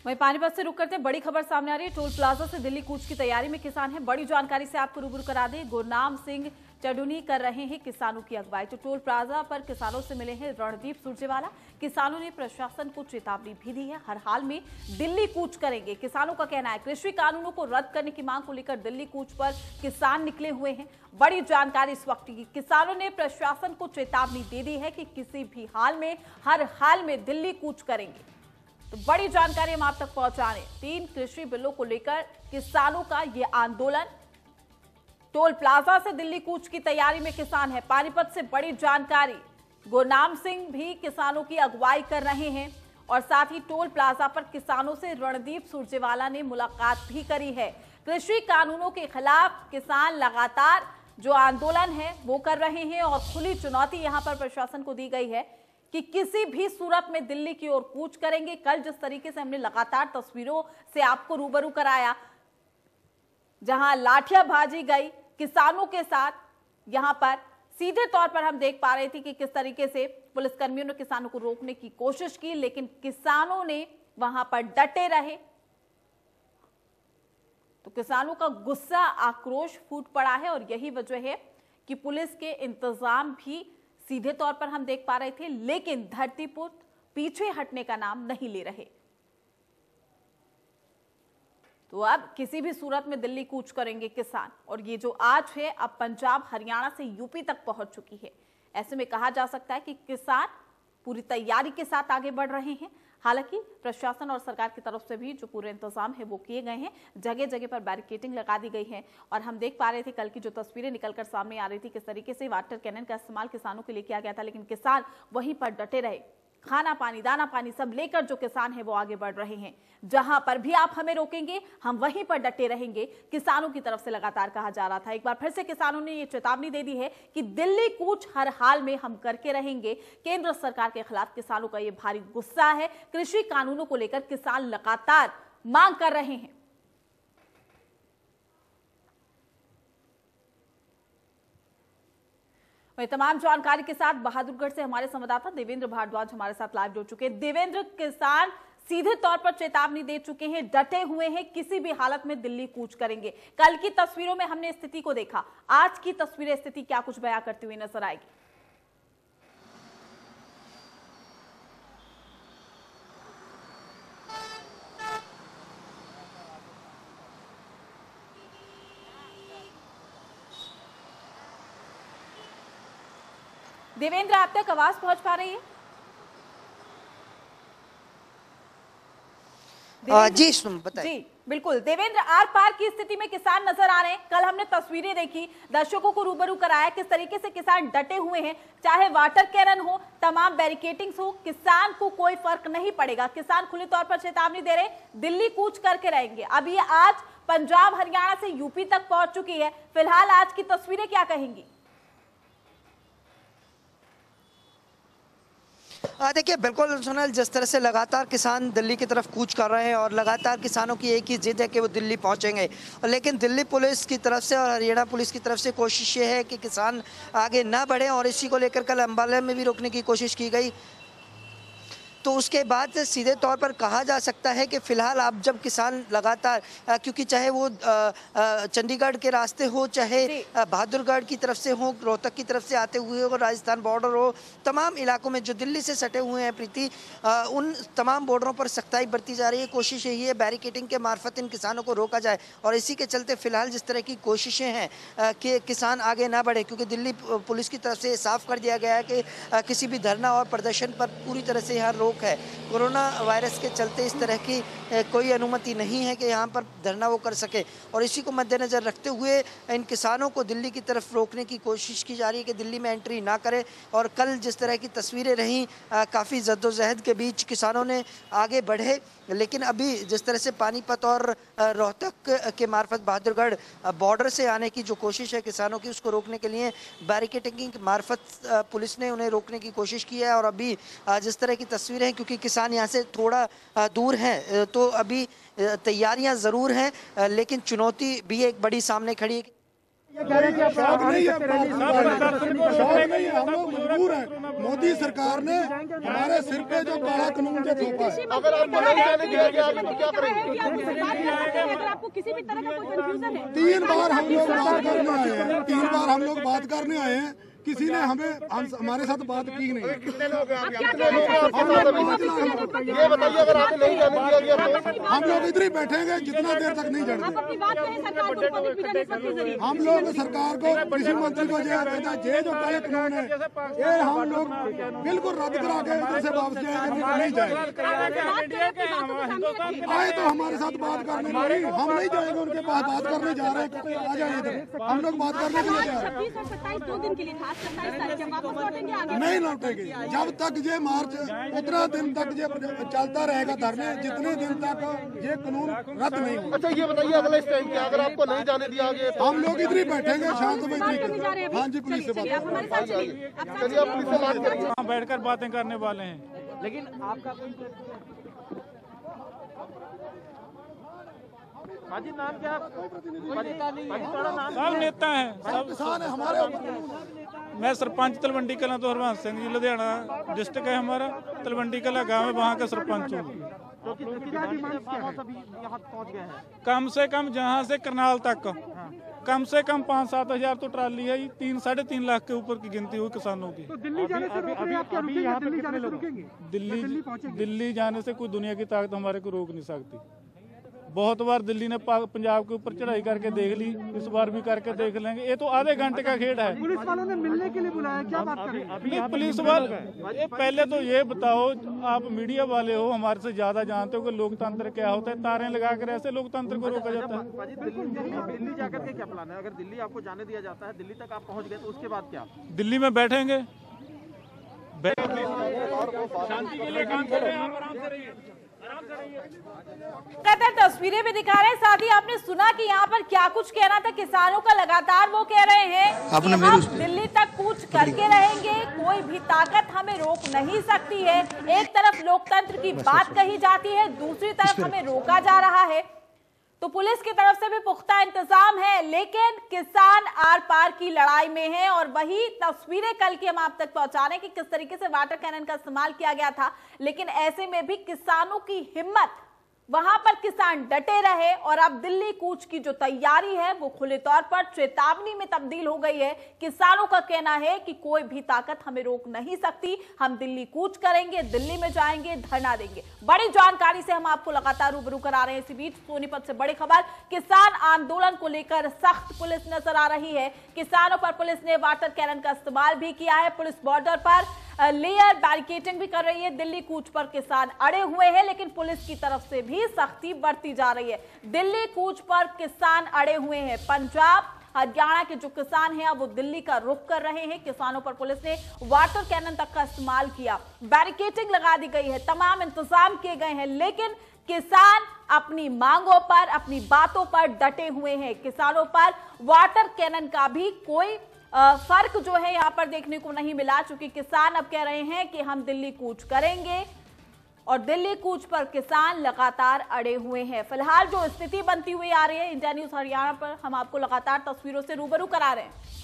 वहीं पानीपत से रुक करते बड़ी खबर सामने आ रही है। टोल प्लाजा से दिल्ली कूच की तैयारी में किसान हैं। बड़ी जानकारी से आपको रूबरू करा दें। गुरनाम सिंह चडुनी कर रहे हैं किसानों की अगुवाई। तो टोल प्लाजा पर किसानों से मिले हैं रणदीप सुरजेवाला। किसानों ने प्रशासन को चेतावनी भी दी है, हर हाल में दिल्ली कूच करेंगे। किसानों का कहना है कृषि कानूनों को रद्द करने की मांग को लेकर दिल्ली कूच पर किसान निकले हुए हैं। बड़ी जानकारी इस वक्त की, किसानों ने प्रशासन को चेतावनी दे दी है कि किसी भी हाल में, हर हाल में दिल्ली कूच करेंगे। तो बड़ी जानकारी हम आप तक पहुंचा रहे हैं। 3 कृषि बिलों को लेकर किसानों का ये आंदोलन। टोल प्लाजा से दिल्ली कूच की तैयारी में किसान है। पानीपत से बड़ी जानकारी, गुरनाम सिंह भी किसानों की अगुवाई कर रहे हैं और साथ ही टोल प्लाजा पर किसानों से रणदीप सुरजेवाला ने मुलाकात भी करी है। कृषि कानूनों के खिलाफ किसान लगातार जो आंदोलन है वो कर रहे हैं और खुली चुनौती यहां पर प्रशासन को दी गई है कि किसी भी सूरत में दिल्ली की ओर कूच करेंगे। कल जिस तरीके से हमने लगातार तस्वीरों से आपको रूबरू कराया, जहां लाठियां भाजी गई किसानों के साथ, यहां पर सीधे तौर पर हम देख पा रहे थे कि किस तरीके से पुलिसकर्मियों ने किसानों को रोकने की कोशिश की, लेकिन किसानों ने वहां पर डटे रहे। तो किसानों का गुस्सा, आक्रोश फूट पड़ा है और यही वजह है कि पुलिस के इंतजाम भी सीधे तौर पर हम देख पा रहे थे, लेकिन धरतीपुत्र पीछे हटने का नाम नहीं ले रहे। तो अब किसी भी सूरत में दिल्ली कूच करेंगे किसान। और ये जो आज है अब पंजाब, हरियाणा से यूपी तक पहुंच चुकी है। ऐसे में कहा जा सकता है कि किसान पूरी तैयारी के साथ आगे बढ़ रहे हैं। हालांकि प्रशासन और सरकार की तरफ से भी जो पूरे इंतजाम है वो किए गए हैं। जगह जगह पर बैरिकेडिंग लगा दी गई है और हम देख पा रहे थे कल की जो तस्वीरें निकलकर सामने आ रही थी, किस तरीके से वाटर कैनन का इस्तेमाल किसानों के लिए किया गया था, लेकिन किसान वहीं पर डटे रहे। खाना पानी, दाना पानी सब लेकर जो किसान है वो आगे बढ़ रहे हैं। जहां पर भी आप हमें रोकेंगे हम वहीं पर डटे रहेंगे, किसानों की तरफ से लगातार कहा जा रहा था। एक बार फिर से किसानों ने ये चेतावनी दे दी है कि दिल्ली कूच हर हाल में हम करके रहेंगे। केंद्र सरकार के खिलाफ किसानों का ये भारी गुस्सा है। कृषि कानूनों को लेकर किसान लगातार मांग कर रहे हैं। वही तमाम जानकारी के साथ बहादुरगढ़ से हमारे संवाददाता देवेंद्र भारद्वाज हमारे साथ लाइव जुड़ चुके हैं। देवेंद्र, किसान सीधे तौर पर चेतावनी दे चुके हैं, डटे हुए हैं, किसी भी हालत में दिल्ली कूच करेंगे। कल की तस्वीरों में हमने स्थिति को देखा, आज की तस्वीरें स्थिति क्या कुछ बयां करती हुई नजर आएगी? देवेंद्र, आप तक आवाज पहुंच पा रही है? जी सुन बताइए। जी बिल्कुल देवेंद्र, आर पार की स्थिति में किसान नजर आ रहे हैं। कल हमने तस्वीरें देखी, दर्शकों को रूबरू कराया किस तरीके से किसान डटे हुए हैं। चाहे वाटर कैरन हो, तमाम बैरिकेडिंग्स हो, किसान को कोई फर्क नहीं पड़ेगा। किसान खुले तौर पर चेतावनी दे रहे, दिल्ली कूच करके रहेंगे। अब ये आज पंजाब, हरियाणा से यूपी तक पहुंच चुकी है। फिलहाल आज की तस्वीरें क्या कहेंगी? देखिए बिल्कुल सोनल, जिस तरह से लगातार किसान दिल्ली की तरफ कूच कर रहे हैं और लगातार किसानों की एक ही जिद है कि वो दिल्ली पहुंचेंगे, लेकिन दिल्ली पुलिस की तरफ से और हरियाणा पुलिस की तरफ से कोशिश ये है कि किसान आगे ना बढ़े और इसी को लेकर कल अम्बाला में भी रोकने की कोशिश की गई। तो उसके बाद सीधे तौर पर कहा जा सकता है कि फ़िलहाल आप जब किसान लगातार, क्योंकि चाहे वो चंडीगढ़ के रास्ते हो, चाहे बहादुरगढ़ की तरफ से हो, रोहतक की तरफ से आते हुए हो, राजस्थान बॉर्डर हो, तमाम इलाकों में जो दिल्ली से सटे हुए हैं प्रीति, उन तमाम बॉर्डरों पर सख्ताई बरती जा रही है। कोशिश यही है बैरिकेडिंग के मार्फत इन किसानों को रोका जाए और इसी के चलते फ़िलहाल जिस तरह की कोशिशें हैं कि किसान आगे ना बढ़े, क्योंकि दिल्ली पुलिस की तरफ से साफ कर दिया गया है कि किसी भी धरना और प्रदर्शन पर पूरी तरह से यहाँ रोक है। कोरोना वायरस के चलते इस तरह की कोई अनुमति नहीं है कि यहाँ पर धरना वो कर सके और इसी को मद्देनज़र रखते हुए इन किसानों को दिल्ली की तरफ रोकने की कोशिश की जा रही है कि दिल्ली में एंट्री ना करें। और कल जिस तरह की तस्वीरें रहीं, काफ़ी जद्दोजहद के बीच किसानों ने आगे बढ़े, लेकिन अभी जिस तरह से पानीपत और रोहतक के मार्फत बहादुरगढ़ बॉर्डर से आने की जो कोशिश है किसानों की, उसको रोकने के लिए बैरिकेडिंग के मार्फत पुलिस ने उन्हें रोकने की कोशिश की है। और अभी जिस तरह की तस्वीरें हैं, क्योंकि किसान यहाँ से थोड़ा दूर हैं, तो अभी तैयारियां ज़रूर हैं, लेकिन चुनौती भी एक बड़ी सामने खड़ी है। हम लोग मजबूर हैं। मोदी सरकार ने हमारे सिर पे जो काला कानून जो थोपा है, अगर आपको नहीं जाने दिया गया तो क्या करेंगे? अगर आपको किसी भी तरह का कोई कंफ्यूजन है, 3 बार हम लोग बात करने आए हैं, 3 बार हम लोग बात करने आए हैं, किसी ने हमारे साथ बात की नहीं। कितने लोग हैं आपके साथ? ये बताइए, अगर आपको नहीं जाने दिया गया तो हम लोग इधर ही बैठेंगे जितना देर तक नहीं आप जड़ते। अपनी बात करें सरकार को पब्लिक मीडिया नेटवर्क के जरिए। हम लोग सरकार को, कृषि मंत्री को ये जो काले कानून है ये हम लोग बिल्कुल रद्द करा के इधर से वापस जाएंगे, नहीं जाएंगे। आए तो हमारे साथ बात करने नहीं, हम नहीं जाएंगे उनके पास, बात करने जा रहे हैं, आ जाए इधर, हम लोग बात करने के लिए जा रहे हैं। 26 और 27 2 दिन के लिए था, 27 तारीख जब वापस लौटेंगे आगे नहीं लौटेगी जब तक ये मार्च, उतना दिन तक ये चलता रहेगा धरने, जितने दिन तक ये कानून रद्द नहीं होगा। अच्छा ये बताइए, अगला स्टेप क्या? अगर आपको नहीं जाने दिया गया तो हम लोग इधर ही बैठेंगे शांत में। हाँ जी, पुलिस से बात आप हमारे साथ चलिए। चलिए आप पुलिस से बात करिए। वहाँ बैठकर बातें करने वाले हैं। लेकिन आपका हाजी नाम क्या? सब नेता हैं, सब किसान है हमारे। मैं सरपंच तलवंडी कला तो हरवंश सिंह जी, लुधियाना डिस्ट्रिक्ट है हमारा, तलवंडी कला गाँव है, वहाँ का सरपंच हूँ। यहाँ पहुँच गए हैं। कम से कम जहाँ से करनाल तक कम से कम 5-7 हज़ार तो ट्राली है, 3-3.5 लाख के ऊपर की गिनती हुई किसानों की। तो दिल्ली जाने से रोक रहे हैं आप क्या? रुकेंगे? दिल्ली जाने से रुकेंगे? दिल्ली जाने से कोई दुनिया की ताकत हमारे को रोक नहीं सकती। बहुत बार दिल्ली ने पंजाब के ऊपर चढ़ाई करके देख ली, इस बार भी करके देख लेंगे। ये तो आधे घंटे का खेल है। पुलिस वालों ने मिलने के लिए बुलाया, क्या बात कर रहे हैं? नहीं, पुलिस वाले, पहले तो ये बताओ, आप मीडिया वाले हो, हमारे से ज्यादा जानते हो कि लोकतंत्र क्या होता है। तारें लगाकर ऐसे लोकतंत्र को रोका जाता है। दिल्ली जाकर के क्या प्लान है? अगर दिल्ली आपको जाने दिया जाता है, दिल्ली तक आप पहुँच गए तो उसके बाद क्या? दिल्ली में बैठेंगे, शांति के लिए काम कर रहे हैं, आप आराम से रहिए। लगातार तस्वीरें भी दिखा रहे हैं। साथ ही आपने सुना कि यहाँ पर क्या कुछ कहना था किसानों का। लगातार वो कह रहे हैं कि हम दिल्ली तक कूच करके रहेंगे, कोई भी ताकत हमें रोक नहीं सकती है। एक तरफ लोकतंत्र की बात कही जाती है, दूसरी तरफ हमें रोका जा रहा है। तो पुलिस की तरफ से भी पुख्ता इंतजाम है, लेकिन किसान आर पार की लड़ाई में है। और वही तस्वीरें कल की हम आप तक पहुंचा रहे हैं कि किस तरीके से वाटर कैनन का इस्तेमाल किया गया था, लेकिन ऐसे में भी किसानों की हिम्मत, वहां पर किसान डटे रहे। और अब दिल्ली कूच की जो तैयारी है वो खुले तौर पर चेतावनी में तब्दील हो गई है। किसानों का कहना है कि कोई भी ताकत हमें रोक नहीं सकती, हम दिल्ली कूच करेंगे, दिल्ली में जाएंगे, धरना देंगे। बड़ी जानकारी से हम आपको लगातार रूबरू करा रहे हैं। इसी बीच सोनीपत से बड़ी खबर, किसान आंदोलन को लेकर सख्त पुलिस नजर आ रही है। किसानों पर पुलिस ने वाटर कैनन का इस्तेमाल भी किया है। पुलिस बॉर्डर पर लेयर बैरिकेडिंग भी कर रही है। दिल्ली कूच पर किसान अड़े हुए हैं, लेकिन पुलिस की तरफ से भी सख्ती बढ़ती जा रही है। दिल्ली कूच पर किसान अड़े हुए हैं। पंजाब हरियाणा के जो किसान हैं अब वो दिल्ली का रुख कर रहे हैं। किसानों पर पुलिस ने वाटर कैनन तक का इस्तेमाल किया, बैरिकेडिंग लगा दी गई है, तमाम इंतजाम किए गए हैं, लेकिन किसान अपनी मांगों पर, अपनी बातों पर डटे हुए हैं। किसानों पर वाटर कैनन का भी कोई फर्क जो है यहां पर देखने को नहीं मिला, चूंकि किसान अब कह रहे हैं कि हम दिल्ली कूच करेंगे। और दिल्ली कूच पर किसान लगातार अड़े हुए हैं। फिलहाल जो स्थिति बनती हुई आ रही है, इंडिया न्यूज हरियाणा पर हम आपको लगातार तस्वीरों से रूबरू करा रहे हैं।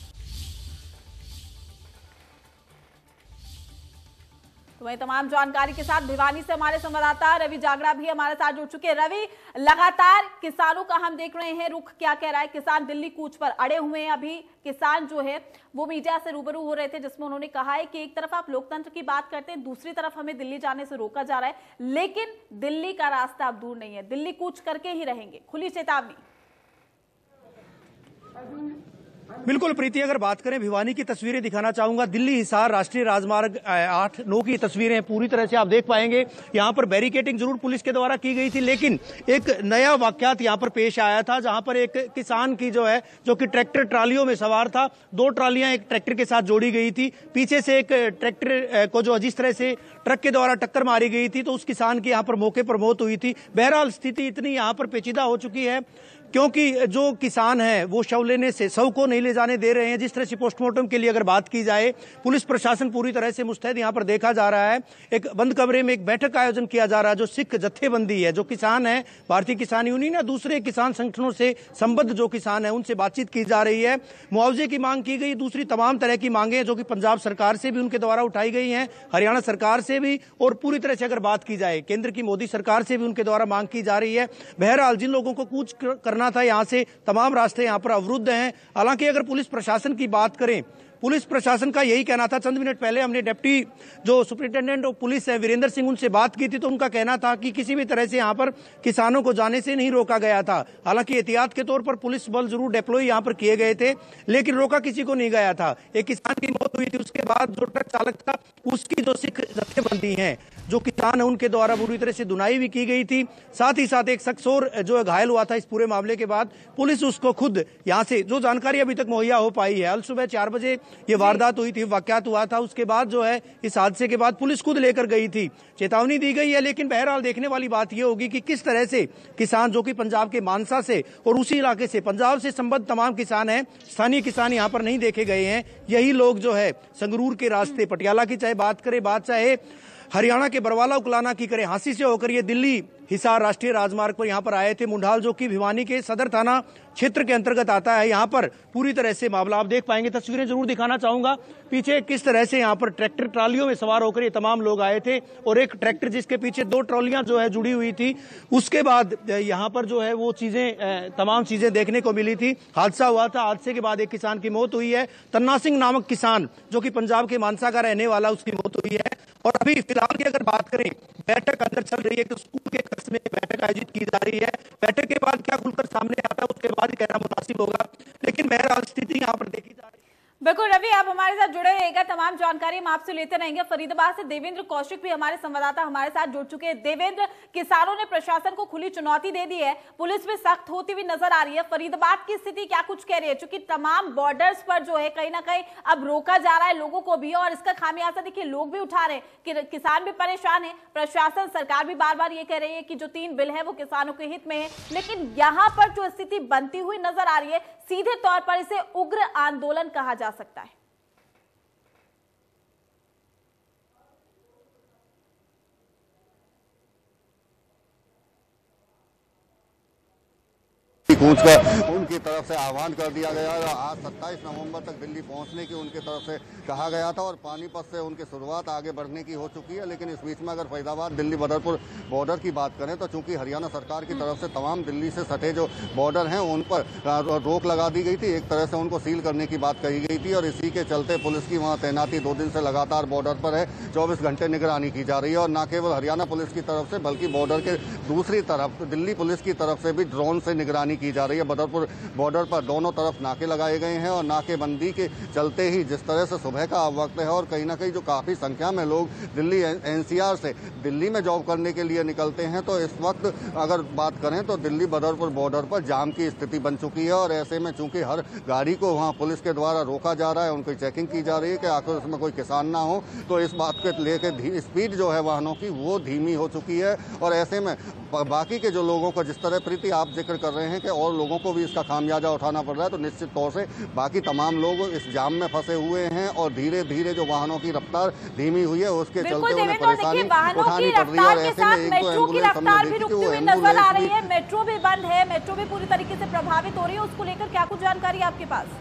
तो वही तमाम जानकारी के साथ भिवानी से हमारे संवाददाता रवि जागड़ा भी हमारे साथ जुड़ चुके हैं। रवि, लगातार किसानों का हम देख रहे हैं रुख क्या कह रहा है। किसान दिल्ली कूच पर अड़े हुए हैं। अभी किसान जो है वो मीडिया से रूबरू हो रहे थे, जिसमें उन्होंने कहा है कि एक तरफ आप लोकतंत्र की बात करते हैं, दूसरी तरफ हमें दिल्ली जाने से रोका जा रहा है, लेकिन दिल्ली का रास्ता अब दूर नहीं है, दिल्ली कूच करके ही रहेंगे। खुली चेतावनी। बिल्कुल प्रीति, अगर बात करें भिवानी की तस्वीरें दिखाना चाहूंगा। दिल्ली हिसार राष्ट्रीय राजमार्ग 8-9 की तस्वीरें पूरी तरह से आप देख पाएंगे। यहां पर बैरिकेडिंग जरूर पुलिस के द्वारा की गई थी, लेकिन एक नया वाकयात यहां पर पेश आया था, जहां पर एक किसान की जो कि ट्रैक्टर ट्रालियों में सवार था, 2 ट्रालियां एक ट्रैक्टर के साथ जोड़ी गई थी। पीछे से एक ट्रैक्टर को जो जिस तरह से ट्रक के द्वारा टक्कर मारी गई थी, तो उस किसान की यहां पर मौके पर मौत हुई थी। बहरहाल स्थिति इतनी यहां पर पेचीदा हो चुकी है क्योंकि जो किसान है वो शव लेने से शव को नहीं ले जाने दे रहे हैं। जिस तरह से पोस्टमार्टम के लिए अगर बात की जाए, पुलिस प्रशासन पूरी तरह से मुस्तैद यहाँ पर देखा जा रहा है। एक बंद कमरे में एक बैठक का आयोजन किया जा रहा है। जो सिख जत्थेबंदी है, जो किसान है, भारतीय किसान यूनियन या दूसरे किसान संगठनों से संबद्ध जो किसान है, उनसे बातचीत की जा रही है। मुआवजे की मांग की गई, दूसरी तमाम तरह की मांगे जो कि पंजाब सरकार से भी उनके द्वारा उठाई गई हैं, हरियाणा सरकार से भी, और पूरी तरह से अगर बात की जाए केंद्र की मोदी सरकार से भी उनके द्वारा मांग की जा रही है। बहरहाल जिन लोगों को कूच करना था यहाँ से, तमाम रास्ते यहाँ पर अवरुद्ध हैं। हालांकि अगर पुलिस प्रशासन की बात करें, पुलिस प्रशासन का यही कहना था। चंद मिनट पहले हमने डिप्टी जो सुपरिटेंडेंट ऑफ पुलिस है वीरेंद्र सिंह, उनसे बात की थी, तो उनका कहना था कि किसी भी तरह से यहाँ पर किसानों को जाने से नहीं रोका गया था। हालांकि एहतियात के तौर पर पुलिस बल जरूर डिप्लॉय यहाँ पर किए गए थे, लेकिन रोका किसी को नहीं गया था। एक किसान की मौत हुई थी, उसके बाद जो ट्रक चालक था उसकी जो सिख जत्थेबंदी है, जो किसान है, उनके द्वारा बुरी तरह से धुनाई भी की गई थी। साथ ही साथ एक शख्स और जो घायल हुआ था इस पूरे मामले के बाद, पुलिस उसको खुद यहाँ से जो जानकारी अभी तक मुहैया हो पाई है, कल सुबह 4 बजे ये वारदात हुई थी, वाकयात हुआ था। उसके बाद जो है इस हादसे के बाद पुलिस खुद लेकर गई थी, चेतावनी दी गई है। लेकिन बहरहाल देखने वाली बात यह होगी कि किस तरह से किसान जो कि पंजाब के मानसा से और उसी इलाके से पंजाब से संबद्ध तमाम किसान हैं, स्थानीय किसान यहाँ पर नहीं देखे गए हैं। यही लोग जो है संगरूर के रास्ते पटियाला की चाहे बात करें, बात चाहे हरियाणा के बरवाला उकलाना की करें, हांसी से होकर ये दिल्ली हिसार राष्ट्रीय राजमार्ग पर यहाँ पर आए थे। मुंडाल जो कि भिवानी के सदर थाना क्षेत्र के अंतर्गत आता है, यहाँ पर पूरी तरह से मामला आप देख पाएंगे। तस्वीरें जरूर दिखाना चाहूंगा पीछे किस तरह से यहाँ पर ट्रैक्टर ट्रालियों में सवार होकर ये तमाम लोग आए थे, और एक ट्रैक्टर जिसके पीछे 2 ट्रॉलियां जो है जुड़ी हुई थी। उसके बाद यहाँ पर जो है वो चीजें तमाम चीजें देखने को मिली थी। हादसा हुआ था, हादसे के बाद एक किसान की मौत हुई है। तन्ना सिंह नामक किसान जो कि पंजाब के मानसा का रहने वाला, उसकी मौत हुई है। और अभी फिलहाल की अगर बात करें, बैठक अंदर चल रही है कि स्कूल के कक्ष में बैठक आयोजित की जा रही है। बैठक के बाद क्या खुलकर सामने आता है उसके बाद ही कहना मुनासिब होगा, लेकिन बहरहाल स्थिति यहाँ पर देखी जा रही है। बिल्कुल रवि, आप हमारे साथ जुड़े रहिएगा, तमाम जानकारी हम आपसे लेते रहेंगे। फरीदाबाद से देवेंद्र कौशिक भी हमारे संवाददाता हमारे साथ जुड़ चुके हैं। देवेंद्र, किसानों ने प्रशासन को खुली चुनौती दे दी है, पुलिस भी सख्त होती हुई नजर आ रही है। फरीदाबाद की स्थिति क्या कुछ कह रही है? क्योंकि तमाम बॉर्डर्स पर जो है कहीं ना कहीं अब रोका जा रहा है लोगों को भी, और इसका खामियाजा देखिए लोग भी उठा रहे हैं, किसान भी परेशान है। प्रशासन, सरकार भी बार बार ये कह रही है कि जो 3 बिल है वो किसानों के हित में है, लेकिन यहाँ पर जो स्थिति बनती हुई नजर आ रही है, सीधे तौर पर इसे उग्र आंदोलन कहा जा सकता है। कूच कर उनकी तरफ से आह्वान कर दिया गया। आज 27 नवंबर तक दिल्ली पहुंचने की उनकी तरफ से कहा गया था, और पानीपत से उनकी शुरुआत आगे बढ़ने की हो चुकी है। लेकिन इस बीच में अगर फरीदाबाद दिल्ली बदरपुर बॉर्डर की बात करें तो चूंकि हरियाणा सरकार की तरफ से तमाम दिल्ली से सटे जो बॉर्डर हैं उन पर रोक लगा दी गई थी, एक तरह से उनको सील करने की बात कही गई थी। और इसी के चलते पुलिस की वहाँ तैनाती 2 दिन से लगातार बॉर्डर पर है, 24 घंटे निगरानी की जा रही है। और न केवल हरियाणा पुलिस की तरफ से बल्कि बॉर्डर के दूसरी तरफ दिल्ली पुलिस की तरफ से भी ड्रोन से निगरानी की जा रही है। बदरपुर बॉर्डर पर दोनों तरफ नाके लगाए गए हैं, और नाकेबंदी के चलते ही जिस तरह से सुबह का वक्त है और कहीं ना कहीं जो काफ़ी संख्या में लोग दिल्ली एनसीआर से दिल्ली में जॉब करने के लिए निकलते हैं, तो इस वक्त अगर बात करें तो दिल्ली बदरपुर बॉर्डर पर जाम की स्थिति बन चुकी है। और ऐसे में चूंकि हर गाड़ी को वहाँ पुलिस के द्वारा रोका जा रहा है, उनकी चेकिंग की जा रही है कि आखिर उसमें कोई किसान ना हो, तो इस बात के लेकर स्पीड जो है वाहनों की वो धीमी हो चुकी है। और ऐसे में बाकी के जो लोगों को, जिस तरह प्रीति आप जिक्र कर रहे हैं कि और लोगों को भी इसका खामियाजा उठाना पड़ रहा है, तो निश्चित तौर से बाकी तमाम लोग इस जाम में फंसे हुए हैं, और धीरे धीरे जो वाहनों की रफ्तार धीमी हुई है उसके चलते उन्हें परेशानी उठानी पड़ रही है। और ऐसे में एक दो एम्बुलेंस हमने देखी कि वो नजर आ रही है, मेट्रो भी बंद है, मेट्रो भी पूरी तरीके से प्रभावित हो रही है। उसको लेकर क्या कुछ जानकारी है आपके पास?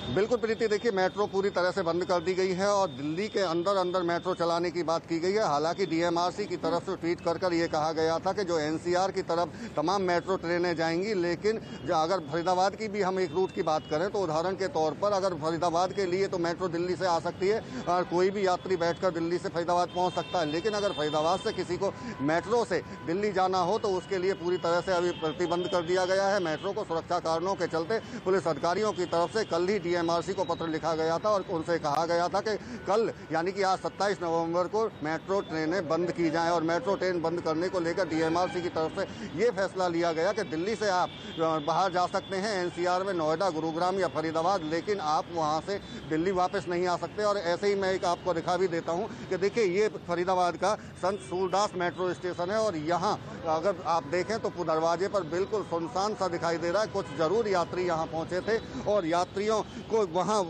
बिल्कुल प्रीति, देखिए मेट्रो पूरी तरह से बंद कर दी गई है, और दिल्ली के अंदर मेट्रो चलाने की बात की गई है। हालांकि डीएमआरसी की तरफ से ट्वीट कर ये कहा गया था कि जो एनसीआर की तरफ तमाम मेट्रो ट्रेनें जाएंगी, लेकिन अगर फरीदाबाद की भी हम एक रूट की बात करें तो उदाहरण के तौर पर अगर फरीदाबाद के लिए तो मेट्रो दिल्ली से आ सकती है और कोई भी यात्री बैठकर दिल्ली से फरीदाबाद पहुँच सकता है। लेकिन अगर फरीदाबाद से किसी को मेट्रो से दिल्ली जाना हो तो उसके लिए पूरी तरह से अभी प्रतिबंध कर दिया गया है। मेट्रो को सुरक्षा कारणों के चलते पुलिस अधिकारियों की तरफ से कल ही डीएमआरसी को पत्र लिखा गया था और उनसे कहा गया था कि कल यानी कि आज 27 नवंबर को मेट्रो ट्रेनें बंद की जाएं और मेट्रो ट्रेन बंद करने को लेकर डीएमआरसी की तरफ से ये फैसला लिया गया कि दिल्ली से आप बाहर जा सकते हैं एनसीआर में, नोएडा, गुरुग्राम या फरीदाबाद, लेकिन आप वहां से दिल्ली वापस नहीं आ सकते। और ऐसे ही मैं एक आपको दिखा भी देता हूं कि देखिए ये फरीदाबाद का संत सूरदास मेट्रो स्टेशन है और यहाँ अगर आप देखें तो दरवाजे पर बिल्कुल सुनसान सा दिखाई दे रहा है। कुछ जरूर यात्री यहाँ पहुंचे थे और यात्रियों को वहाँ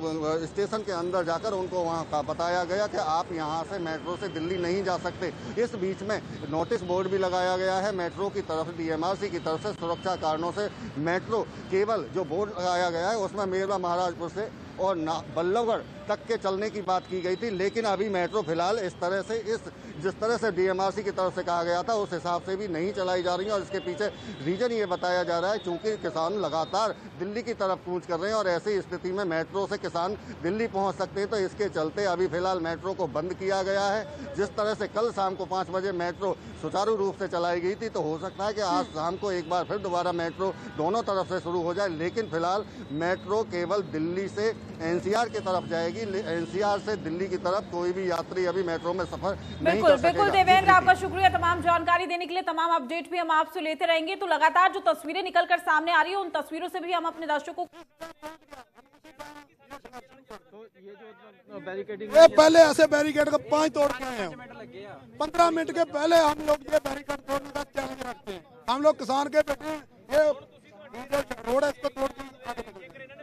स्टेशन के अंदर जाकर उनको वहाँ का बताया गया कि आप यहाँ से मेट्रो से दिल्ली नहीं जा सकते। इस बीच में नोटिस बोर्ड भी लगाया गया है मेट्रो की तरफ, डीएमआरसी की तरफ से सुरक्षा कारणों से मेट्रो केवल जो बोर्ड लगाया गया है उसमें मेरवा महाराजपुर से और बल्लभगढ़ तक के चलने की बात की गई थी, लेकिन अभी मेट्रो फिलहाल इस तरह से जिस तरह से डीएमआरसी की तरफ से कहा गया था उस हिसाब से भी नहीं चलाई जा रही है। और इसके पीछे रीजन ये बताया जा रहा है क्योंकि किसान लगातार दिल्ली की तरफ कूच कर रहे हैं और ऐसी स्थिति में मेट्रो से किसान दिल्ली पहुंच सकते हैं, तो इसके चलते अभी फिलहाल मेट्रो को बंद किया गया है। जिस तरह से कल शाम को 5 बजे मेट्रो सुचारू रूप से चलाई गई थी, तो हो सकता है कि आज शाम को एक बार फिर दोबारा मेट्रो दोनों तरफ से शुरू हो जाए, लेकिन फिलहाल मेट्रो केवल दिल्ली से एनसीआर की तरफ जाएगी। एनसीआर से दिल्ली की तरफ कोई भी यात्री अभी मेट्रो में सफर नहीं कर सकेगा। बिल्कुल देवेंद्र, आपका शुक्रिया तमाम जानकारी देने के लिए। तमाम अपडेट भी हम आपसे लेते रहेंगे। तो लगातार जो तस्वीरें निकलकर सामने आ रही है उन तस्वीरों से भी हम अपने दर्शकों ये पहले ऐसे बैरिकेड को 5 तोड़ के आए हैं। 15 मिनट के पहले हम लोग ये बैरिकेड तोड़ने का चैलेंज रखते हैं। हम लोग किसान के बेटे ये रोड है इसको तोड़ के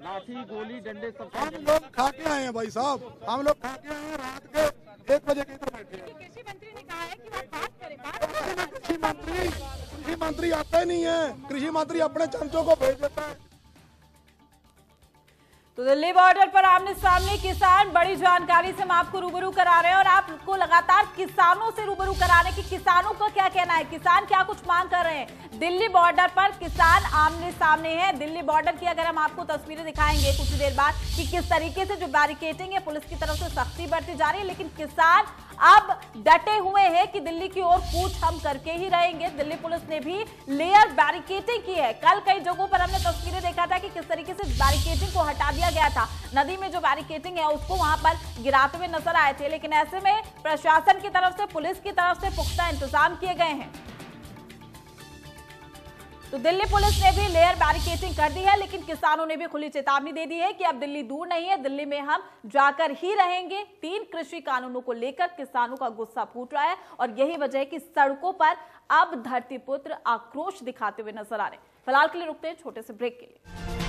लाठी गोली डंडे सब हम लोग खा के आए हैं भाई साहब, हम लोग खा के आए हैं। रात के 1 बजे के इधर बैठे हैं। कृषि मंत्री ने कहा है कि वो बात करें। कृषि मंत्री आता ही नहीं है। कृषि मंत्री अपने चमचों को भेज देता है। तो दिल्ली बॉर्डर पर आमने सामने किसान, बड़ी जानकारी से हम आपको रूबरू करा रहे हैं और आपको लगातार किसानों से रूबरू करा रहे हैं कि किसानों का क्या कहना है, किसान क्या कुछ मांग कर रहे हैं। दिल्ली बॉर्डर पर किसान आमने सामने हैं। दिल्ली बॉर्डर की अगर हम आपको तस्वीरें दिखाएंगे कुछ देर बाद कि किस तरीके से जो बैरिकेडिंग है पुलिस की तरफ से सख्ती बढ़ती जा रही है, लेकिन किसान अब डटे हुए हैं कि दिल्ली की ओर कूच हम करके ही रहेंगे। दिल्ली पुलिस ने भी लेयर बैरिकेडिंग की है। कल कई जगहों पर हमने तस्वीरें देखा था कि किस तरीके से बैरिकेडिंग को हटा दिया गया था। नदी में जो बैरिकेडिंग है उसको वहां पर गिराते हुए नजर आए थे, लेकिन ऐसे में प्रशासन की तरफ से, पुलिस की तरफ से पुख्ता इंतजाम किए गए हैं। तो दिल्ली पुलिस ने भी लेयर बैरिकेडिंग कर दी है, लेकिन किसानों ने भी खुली चेतावनी दे दी है कि अब दिल्ली दूर नहीं है, दिल्ली में हम जाकर ही रहेंगे। 3 कृषि कानूनों को लेकर किसानों का गुस्सा फूट रहा है और यही वजह है कि सड़कों पर अब धरतीपुत्र आक्रोश दिखाते हुए नजर आ रहे हैं। फिलहाल के लिए रुकते हैं छोटे से ब्रेक के लिए।